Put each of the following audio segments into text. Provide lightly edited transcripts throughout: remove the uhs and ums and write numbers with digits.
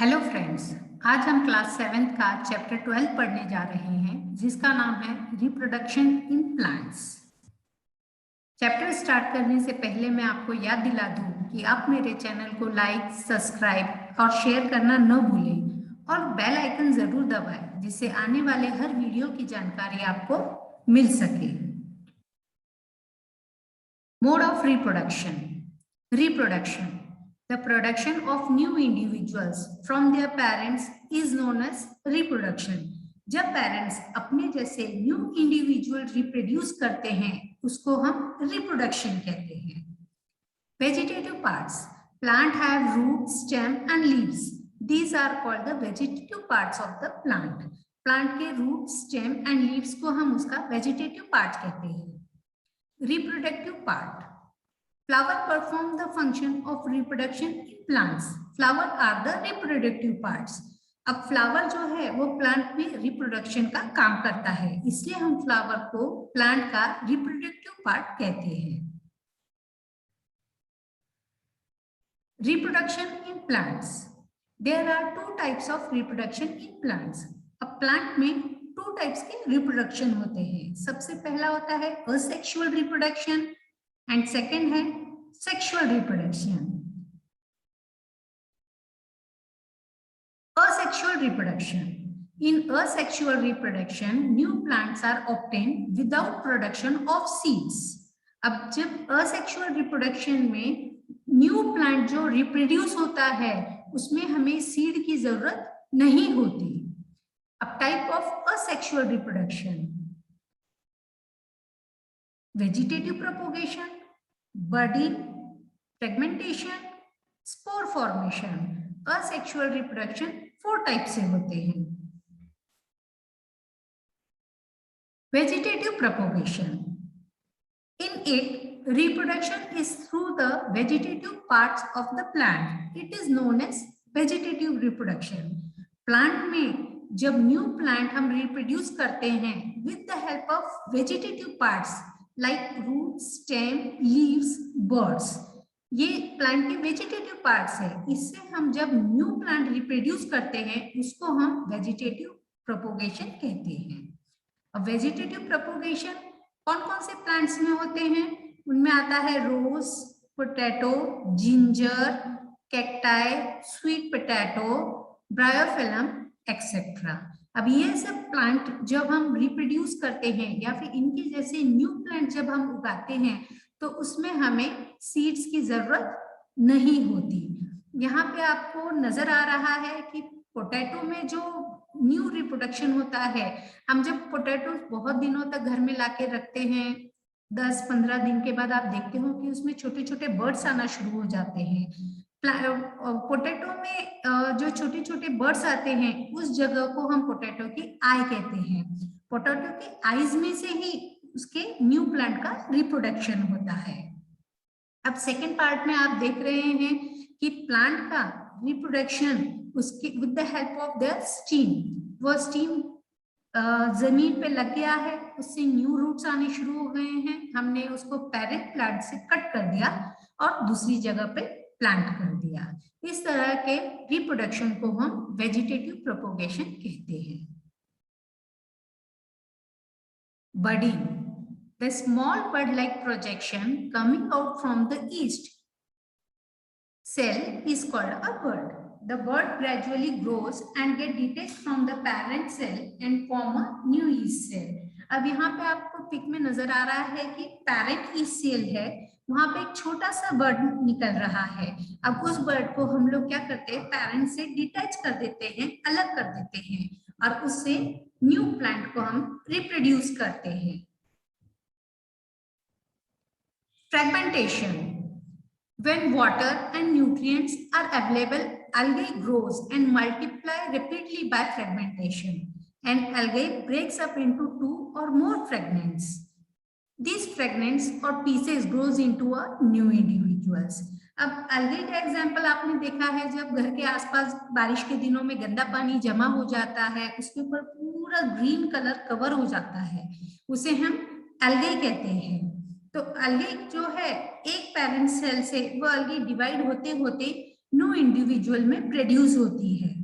Hello friends, आज हम class 7th का चैप्टर 12 पढ़ने जा रहे हैं जिसका नाम है reproduction in plants. Chapter start करने से पहले मैं आपको याद दिला दूं कि आप मेरे चैनल को लाइक, सब्सक्राइब और शेयर करना न भूलें और बेल आइकन जरूर दबाएं जिससे आने वाले हर वीडियो की जानकारी आपको मिल सके। Mode of reproduction. Reproduction. The production of new individuals from their parents is known as reproduction. जब पेरेंट्स अपने जैसे न्यू इंडिविजुअल रिप्रोड्यूस करते हैं उसको हम रिप्रोडक्शन कहते हैं। Vegetative parts. Plant have root, stem and leaves. These are called the vegetative parts of the plant. Plant के रूट, स्टेम एंड लीव्स को हम उसका वेजिटेटिव पार्ट कहते हैं। Reproductive part. Flower perform the function of reproduction in plants. Flower are the reproductive parts. अब flower जो है वो प्लांट में रिप्रोडक्शन का काम करता है, इसलिए हम फ्लावर को प्लांट का रिप्रोडक्टिव पार्ट कहते हैं। Reproduction in plants. There are two types of reproduction in plants. अब प्लांट में टू टाइप्स के रिप्रोडक्शन होते हैं। सबसे पहला होता है असेक्सुअल रिप्रोडक्शन एंड सेकेंड है sexual reproduction. Asexual reproduction. In asexual reproduction, new plants are obtained without production of seeds. अब जब asexual reproduction में न्यू प्लांट जो रिप्रोड्यूस होता है उसमें हमें सीड की जरूरत नहीं होती। अब type of asexual reproduction. Vegetative propagation, budding, fragmentation, spore formation. Asexual reproduction 4 type से होते हैं। Vegetative propagation. In it, reproduction is through the vegetative parts of the plant. It is known as vegetative reproduction. Plant में जब new plant हम reproduce करते हैं with the help of vegetative parts like root, stem, leaves, buds. ये plant के vegetative parts है। इससे हम जब न्यू प्लांट रिप्रोड्यूस करते हैं उसको हम वेजिटेटिव प्रोपोगेशन कहते हैं। अब वेजिटेटिव प्रोपोगेशन कौन कौन से प्लांट्स में होते हैं? उनमें आता है rose, potato, ginger, cacti, sweet potato, bryophyllum etcetera. अब ये सब प्लांट जब हम रिप्रोड्यूस करते हैं या फिर इनके जैसे न्यू प्लांट जब हम उगाते हैं तो उसमें हमें सीड्स की जरूरत नहीं होती। यहाँ पे आपको नजर आ रहा है कि पोटैटो में जो न्यू रिप्रोडक्शन होता है, हम जब पोटैटो बहुत दिनों तक घर में लाके रखते हैं 10-15 दिन के बाद आप देखते हो कि उसमें छोटे छोटे बर्ड्स आना शुरू हो जाते हैं। पोटैटो में जो छोटे छोटे बर्ड्स आते हैं उस जगह को हम पोटैटो की आई कहते हैं। पोटैटो की आईज में से ही उसके न्यू प्लांट का रिप्रोडक्शन होता है। अब सेकेंड पार्ट में आप देख रहे हैं कि प्लांट का रिप्रोडक्शन उसके with the help of the steam, वो स्टीम जमीन पे लग गया है, उससे न्यू रूट्स आने शुरू हो गए हैं, हमने उसको पेरेंट प्लांट से कट कर दिया और दूसरी जगह पे प्लांट कर दिया। इस तरह के रिप्रोडक्शन को हम वेजिटेटिव प्रोपोगेशन कहते हैं। Budding. The small bud-like projection coming out from the yeast cell is called a bud. The bud gradually grows and get detached from the parent cell and form a new yeast cell. अब यहाँ पे आपको pick में नजर आ रहा है कि parent yeast cell है, वहां पे एक छोटा सा बर्ड निकल रहा है। अब उस बर्ड को हम लोग क्या करते हैं, पेरेंट से डिटैच कर देते हैं, अलग कर देते हैं और उससे न्यू प्लांट को हम रिप्रोड्यूस करते हैं। Fragmentation. When water and nutrients are available, algae grows and multiply rapidly by fragmentation. And algae breaks up into 2 or more fragments. These fragments or pieces grows into a new individuals. अब algae का example आपने देखा है, जब घर के आसपास बारिश के दिनों में गंदा पानी जमा हो जाता है, उसके ऊपर पूरा ग्रीन कलर कवर हो जाता है, उसे हम algae कहते हैं। तो algae जो है एक पेरेंट सेल से वो algae डिवाइड होते होते न्यू इंडिविजुअल में प्रोड्यूस होती है।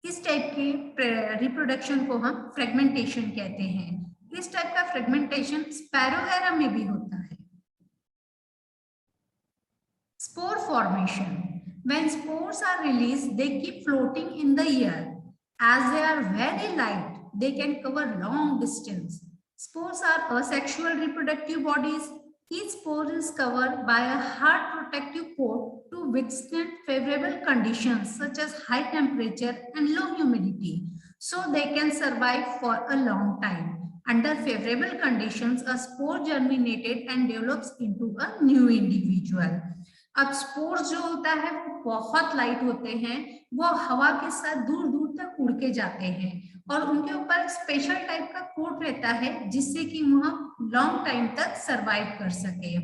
इस टाइप के रिप्रोडक्शन को हम फ्रेगमेंटेशन कहते हैं। इस टाइप का फ्रेगमेंटेशन स्पैरोगैरा में भी होता है। Spore formation. When spores are released, they keep floating in the air. As they are very light, they can cover long distance. Spores are asexual reproductive bodies. Each spore is covered by a hard protective coat to withstand favorable conditions such as high temperature and low humidity, so they can survive for a long time. Under favorable conditions, a spore germinated and develops into a new individual. अब spores जो होता है वो बहुत light होते हैं, वो हवा के साथ दूर दूर तक उड़ के जाते हैं और उनके ऊपर स्पेशल टाइप का कोट रहता है जिससे कि वह लॉन्ग टाइम तक सरवाइव कर सके।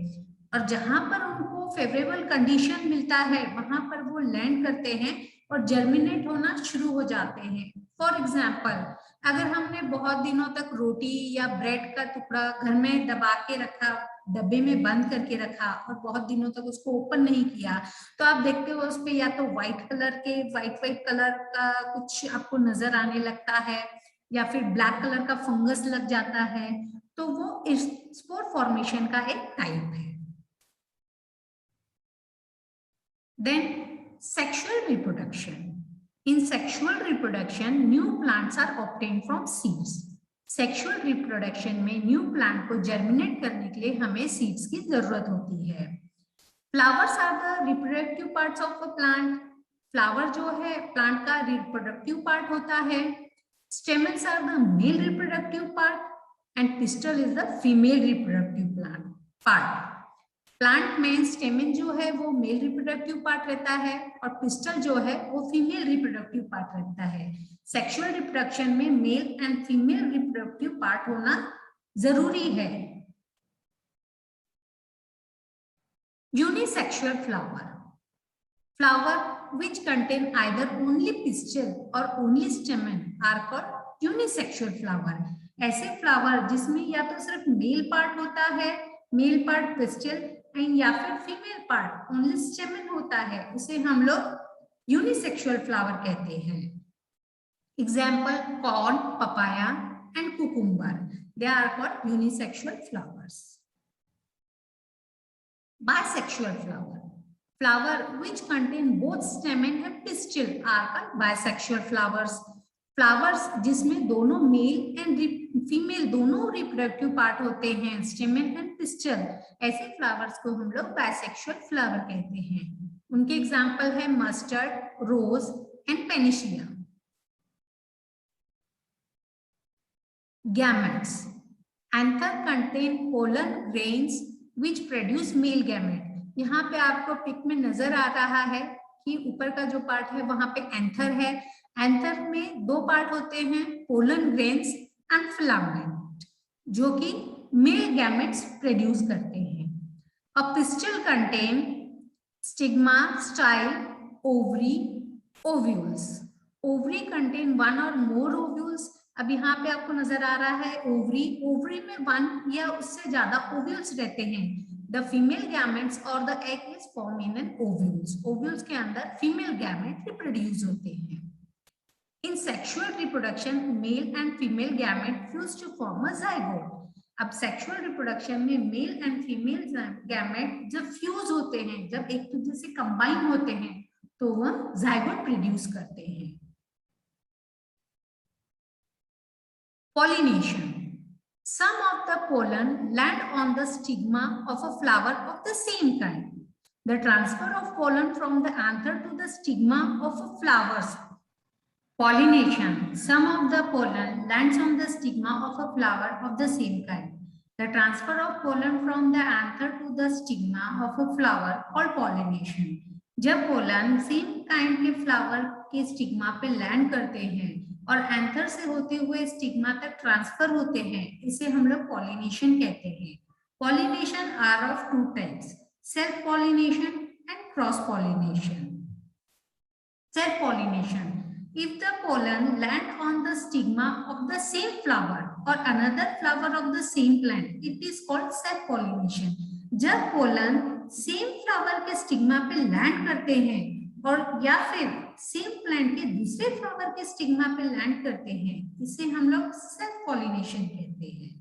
और जहां पर उनको फेवरेबल कंडीशन मिलता है वहां पर वो लैंड करते हैं और जर्मिनेट होना शुरू हो जाते हैं। फॉर एग्जाम्पल, अगर हमने बहुत दिनों तक रोटी या ब्रेड का टुकड़ा घर में दबा के रखा, डब्बे में बंद करके रखा और बहुत दिनों तक उसको ओपन नहीं किया, तो आप देखते हो उस पे या तो व्हाइट कलर का कुछ आपको नजर आने लगता है या फिर ब्लैक कलर का फंगस लग जाता है, तो वो इस स्पोर फॉर्मेशन का एक टाइप है। Then sexual reproduction. In sexual reproduction, new plants are obtained from seeds. Sexual reproduction में न्यू प्लांट को जर्मिनेट करने के लिए हमें सीड्स की जरूरत होती है। Flowers are the reproductive parts of a plant. Flower जो है प्लांट का रिप्रोडक्टिव पार्ट होता है। Stamens are the male reproductive part and pistil is the female reproductive part. Plant में स्टेमन जो है वो मेल रिप्रोडक्टिव पार्ट रहता है और पिस्टल जो है वो फीमेल रिप्रोडक्टिव पार्ट रहता है। सेक्सुअल रिप्रोडक्शन में mail and female reproductive part होना जरूरी है। Unisexual flower. Flower which contain either only pistil or only stamen are called unisexual flower. ऐसे फ्लावर जिसमें या तो सिर्फ मेल पार्ट होता है, मेल पार्ट पिस्टिल, या फिर फीमेल पार्ट ओनली स्टेमन होता है, उसे हम लोग यूनिसेक्सुअल फ्लावर कहते हैं। Example corn, papaya and cucumber, they are called unisexual flowers. Bisexual flower. Flower which contain both stamen and pistil are called bisexual flowers. Flowers जिसमें दोनों मेल एंड फीमेल दोनों रिप्रोडक्टिव पार्ट होते हैं, स्टेमन and pistol, ऐसे flowers को हम लोग bisexual flower कहते हैं। उनके एग्जांपल है mustard, rose and penicillia. Gametes. Anther contain pollen grains which produce male gamete. यहाँ पे आपको पिक में नजर आ रहा है कि ऊपर का जो पार्ट है वहां पे एंथर है। एंथर में दो पार्ट होते हैं, पोलन ग्रेन्स एंड फिलामेंट, जो कि मेल गैमेट्स प्रोड्यूस करते हैं। A pistil contain stigma, style, ovary, ovules. Ovary contain one और मोर ओव्यूल्स. अब यहाँ पे आपको नजर आ रहा है ओवरी, ओवरी में वन या उससे ज्यादा ओव्यूल्स रहते हैं। The female gametes or the egg is formed in an ovules. Ovules के अंदर female gamete reproduce होते हैं। In sexual reproduction, male and female gamete fuse to form a zygote. अब sexual reproduction में male and female gamete जब fuse होते हैं, जब एक दूसरे से combine होते हैं, तो वह zygote produce करते हैं। Pollination. Some of the pollen land on the stigma of a flower of the same kind. The transfer of pollen from the anther to the stigma of a flowers. Pollination. Some of the pollen lands on the stigma of a flower of the same kind. The transfer of pollen from the anther to the stigma of a flower called pollination. जब pollen same kind के flower के stigma पे land करते हैं और anther से होते हुए स्टिग्मा तक ट्रांसफर होते हैं, इसे हम लोग पॉलिनेशन कहते हैं। Pollination are of two types, self pollination and cross pollination. Self pollination, if the pollen land on the stigma of the same flower or another flower of the same plant, it is called self pollination. जब pollen same flower के stigma पे land करते हैं और या फिर same plant के दूसरे फ्लावर के स्टिग्मा पे लैंड करते हैं, इसे हम लोग सेल्फ पॉलिनेशन कहते हैं।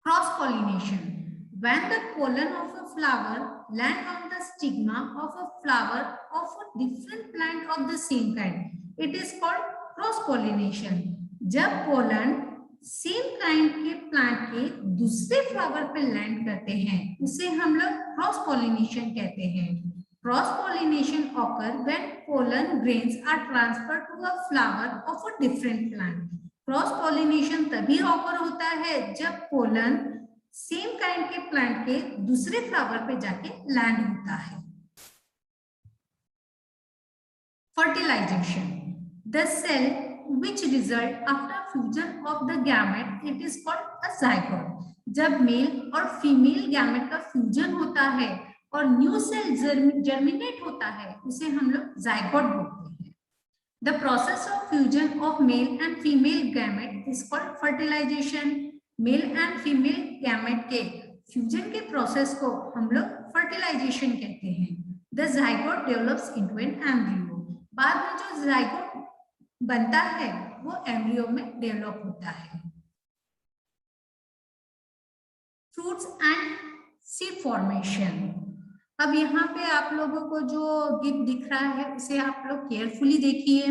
Cross pollination, when the pollen of a flower land on the stigma of a flower of a different plant of the same kind, it is called cross pollination। जब pollen same kind के plant के दूसरे flower पे land करते हैं, उसे हम लोग क्रॉस पॉलिनेशन कहते हैं। Cross pollination occur when pollen grains are transferred to a flower of a different plant। Cross pollination तभी ऑकर होता है जब पोलन सेम काइंड के प्लांट के दूसरे फ्लावर पे जाके लैंड होता है। Fertilisation, the cell which result after fusion of the gamete, it is called a zygote। जब मेल और फीमेल गैमेट का फ्यूजन होता है और न्यू सेल जर्मिनेट होता है, उसे हम लोग जाइगोट बोलते हैं। The process of fusion of male and female gamete is called fertilisation. Male and female gamete के फ्यूजन के प्रोसेस को हम लोग फर्टिलाइजेशन कहते हैं। The zygote develops into an embryo. बाद में जो जाइगोट बनता है वो एम्ब्रियो में डेवलप होता है। Fruits and seed formation. अब यहाँ पे आप लोगों को जो गिफ्ट दिख रहा है उसे आप लोग केयरफुली देखिए।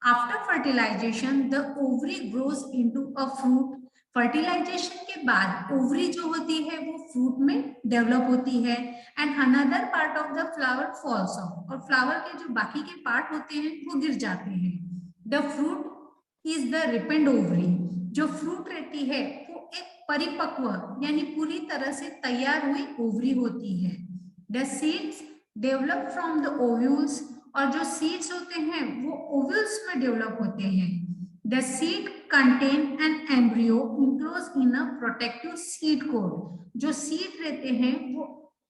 After fertilization the ovary grows into a fruit. Fertilization के बाद ओवरी जो होती है वो फ्रूट में डेवलप होती है and another part of the flower falls off. और फ्लावर के जो बाकी के पार्ट होते हैं वो गिर जाते हैं। The fruit is the रिपेंड ovary. जो फ्रूट रहती है वो एक परिपक्व यानी पूरी तरह से तैयार हुई ओवरी होती है। The seeds develop from the ovules. और जो सीड्स होते हैं वो ओव्यूल्स में डेवलप होते हैं। The seed contain an embryo enclose in a protective seed coat. जो सीड रहते हैं वो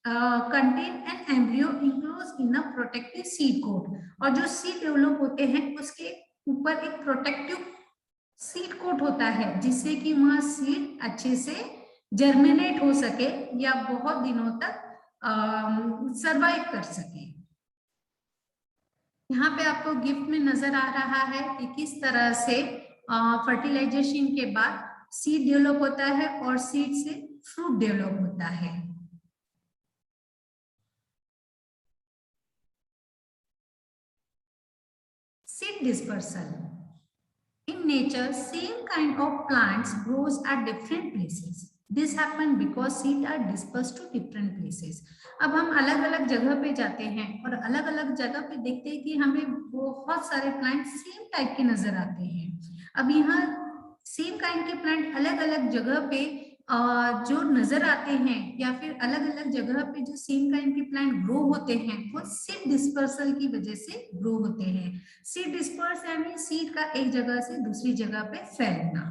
contain an embryo enclose in a protective seed coat. और जो सीड डेवलप होते हैं उसके ऊपर एक प्रोटेक्टिव सीड कोट होता है जिससे कि वह सीड अच्छे से जर्मिनेट हो सके या बहुत दिनों तक सरवाइव कर सके। यहाँ पे आपको गिफ्ट में नजर आ रहा है कि किस तरह से फर्टिलाइजेशन के बाद सीड डेवलप होता है और सीड से फ्रूट डेवलप होता है। Seed dispersal. In nature, same kind of plants grows at different places. This happen because seeds are dispersed to different places. अब हम अलग अलग जगह पे जाते हैं और अलग अलग जगह पे देखते हैं कि हमें बहुत सारे प्लांट सेम टाइप के नजर आते हैं। अब यहाँ सेम काइंड के प्लांट अलग अलग जगह पे जो नजर आते हैं या फिर अलग अलग जगह पे जो सेम काइंड के प्लांट ग्रो होते हैं वो सीड डिस्पर्सल की वजह से ग्रो होते हैं। सीड डिस्पर्स यानी सीड का एक जगह से दूसरी जगह पे फैलना।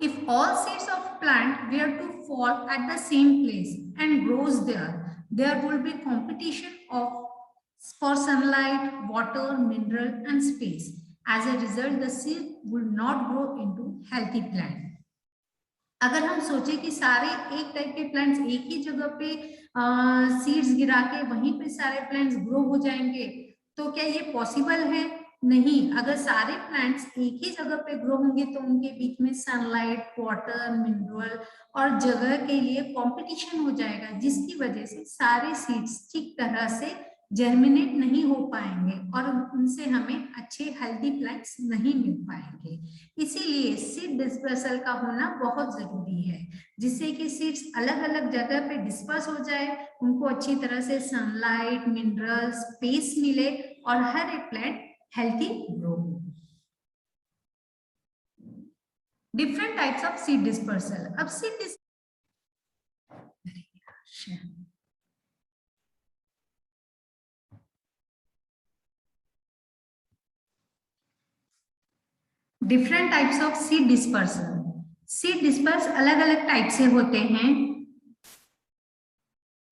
If all seeds of plant were to fall at the same place and grows there, there will be competition for sunlight, water, mineral and space. As a result, the seed will not grow into healthy plant. अगर हम सोचे कि सारे एक type के plants एक ही जगह पे सीड्स गिरा के वहीं पे सारे प्लांट्स ग्रो हो जाएंगे, तो क्या ये पॉसिबल है? नहीं। अगर सारे प्लांट्स एक ही जगह पे ग्रो होंगे तो उनके बीच में सनलाइट, वाटर, मिनरल और जगह के लिए कंपटीशन हो जाएगा, जिसकी वजह से सारे सीड्स ठीक तरह से जर्मिनेट नहीं हो पाएंगे और उनसे हमें अच्छे हेल्दी प्लांट्स नहीं मिल पाएंगे। इसीलिए सीड डिस्पर्सल का होना बहुत जरूरी है, जिससे कि सीड्स अलग अलग जगह पे डिस्पर्स हो जाए, उनको अच्छी तरह से सनलाइट, मिनरल, स्पेस मिले और हर एक plant healthy grow. Different types of seed dispersal. अब seed different types of seed dispersal. Seed disperse अलग अलग टाइप से होते हैं।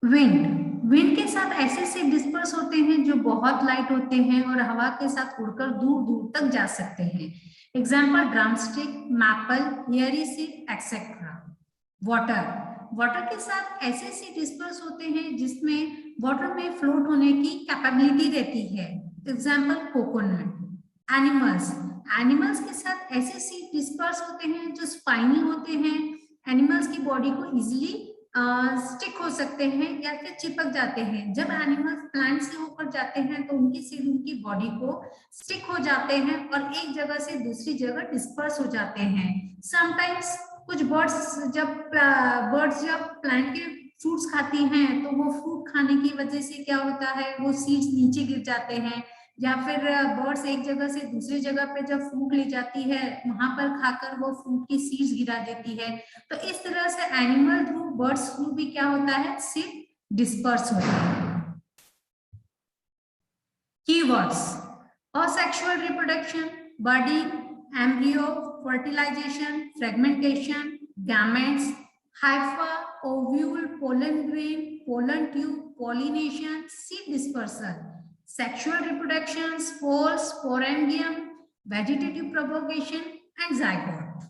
विंड के साथ ऐसे सीड डिस्पर्स होते हैं जो बहुत लाइट होते हैं और हवा के साथ उड़कर दूर दूर तक जा सकते हैं। एग्जाम्पल ड्रमस्टिक, मैपल, एरी सीड एक्सेट्रा। वाटर के साथ ऐसे सीड डिस्पर्स होते हैं जिसमें वाटर में फ्लोट होने की कैपेबिलिटी रहती है। Example coconut. एनिमल्स के साथ ऐसे सीड डिस्पर्स होते हैं जो स्पाइनी होते हैं। एनिमल्स की बॉडी को इजिली स्टिक हो सकते हैं या फिर चिपक जाते हैं। जब एनिमल्स प्लांट से होकर जाते हैं तो उनकी सीड उनकी बॉडी को स्टिक हो जाते हैं और एक जगह से दूसरी जगह डिस्पर्स हो जाते हैं। समटाइम्स कुछ बर्ड्स जब प्लांट के फ्रूट्स खाती हैं तो वो फ्रूट खाने की वजह से क्या होता है, वो सीड्स नीचे गिर जाते हैं, या फिर बर्ड्स एक जगह से दूसरी जगह पे जब फ्रूट ले जाती है वहां पर खाकर वो फ्रूट की सीड्स गिरा देती है। तो इस तरह से एनिमल थ्रू बर्ड्स थ्रू भी क्या होता है, सीड डिस्पर्स होता है। Keywords: asexual reproduction, budding, embryo, fertilization, fragmentation, gametes, hypha, ovule, pollen grain, pollen tube, pollination, seed dispersal, sexual reproduction, spores, sporangium, vegetative propagation, and zygote.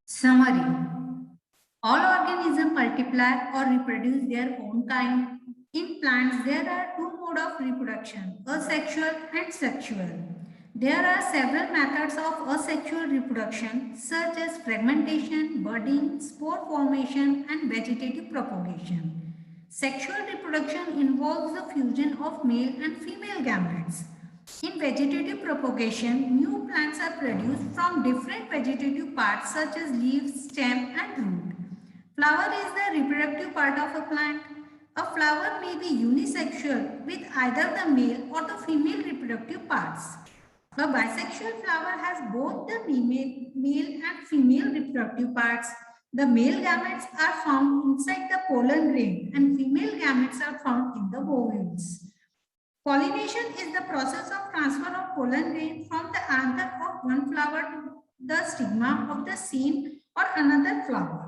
Summary: all organisms multiply or reproduce their own kind. In plants, there are two modes of reproduction, asexual and sexual. There are several methods of asexual reproduction such as fragmentation, budding, spore formation, and vegetative propagation. Sexual reproduction involves the fusion of male and female gametes. In vegetative propagation, new plants are produced from different vegetative parts such as leaves, stem, and root. Flower is the reproductive part of a plant. A flower may be unisexual with either the male or the female reproductive parts. A bisexual flower has both the male and female reproductive parts. The male gametes are found inside the pollen grain and female gametes are found in the ovules. Pollination is the process of transfer of pollen grain from the anther of one flower to the stigma of the same or another flower.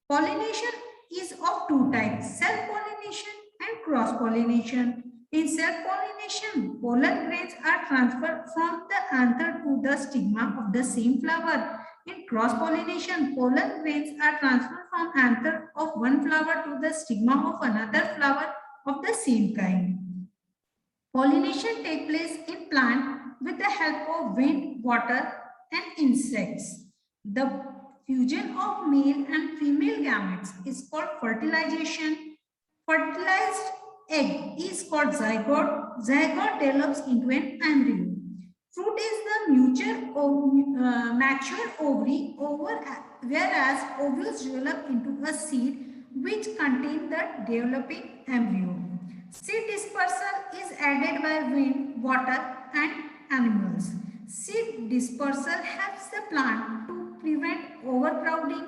Pollination is of two types, self-pollination and cross-pollination. In self-pollination, pollen grains are transferred from the anther to the stigma of the same flower. In cross-pollination, pollen grains are transferred from anther of one flower to the stigma of another flower of the same kind. Pollination takes place in plant with the help of wind, water, and insects. The fusion of male and female gametes is called fertilization. Fertilized egg is called zygote. Zygote develops into an embryo. Fruit is the mature ovary, whereas ovules develop into a seed which contain the developing embryo. Seed dispersal is aided by wind, water, and animals. Seed dispersal helps the plant to prevent overcrowding,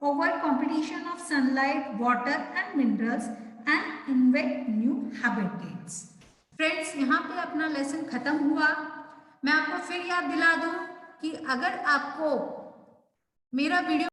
avoid competition of sunlight, water, and minerals, and invent new habitats. Friends, यहाँ पे अपना lesson खत्म हुआ। मैं आपको फिर याद दिला दूं कि अगर आपको मेरा वीडियो